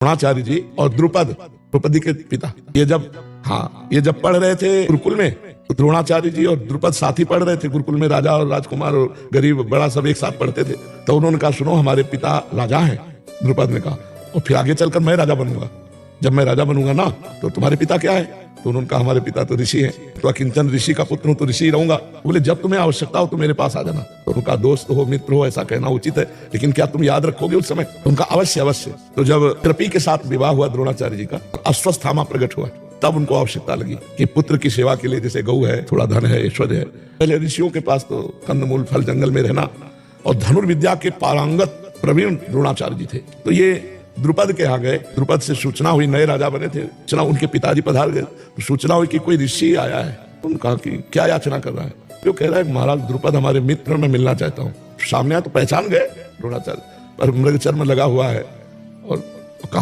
द्रोणाचार्य जी और द्रुपदी के पिता, ये जब पढ़ रहे थे गुरुकुल में, तो द्रोणाचार्य जी और द्रुपद साथ ही पढ़ रहे थे गुरुकुल में। राजा और राजकुमार और गरीब बड़ा सब एक साथ पढ़ते थे। तो उन्होंने कहा, सुनो हमारे पिता राजा हैं। द्रुपद ने कहा, और फिर आगे चलकर मैं राजा बनूंगा, जब मैं राजा बनूंगा ना, तो तुम्हारे पिता क्या है? तो उन्होंने कहा, हमारे पिता तो ऋषि हैं, तो अकिंचन ऋषि का पुत्र हूं, तो ऋषि रहूंगा। बोले, जब तुम्हें आवश्यकता हो तो मेरे पास आ जाना। तो उनका दोस्त हो, मित्र हो, ऐसा कहना उचित है, लेकिन क्या तुम याद रखोगे उस समय? उनका अवश्य अवश्य। तो जब कृपी के साथ विवाह हुआ द्रोणाचार्य जी का, अश्वस्थामा प्रकट हुआ, तब उनको आवश्यकता लगी कि पुत्र की सेवा के लिए, जैसे गऊ है, थोड़ा धन है, ऐश्वर्य है। पहले ऋषियों के पास तो कंदमूल फल जंगल में रहना, और धनुर्विद्या के पारंगत प्रवीण द्रोणाचार्य जी थे। तो ये द्रुपद के यहाँ गए, द्रुपद से सूचना हुई, नए राजा बने थे, सूचना, उनके पिताजी पधार गए, तो सूचना हुई कि कोई ऋषि आया है। उन्होंने कहा कि क्या याचना कर रहा है? जो कह रहा है, महाराज द्रुपद हमारे मित्र, में मिलना चाहता हूँ। सामने तो पहचान गए द्रोणाचार्य, पर मृग चर्म लगा हुआ है, और कहा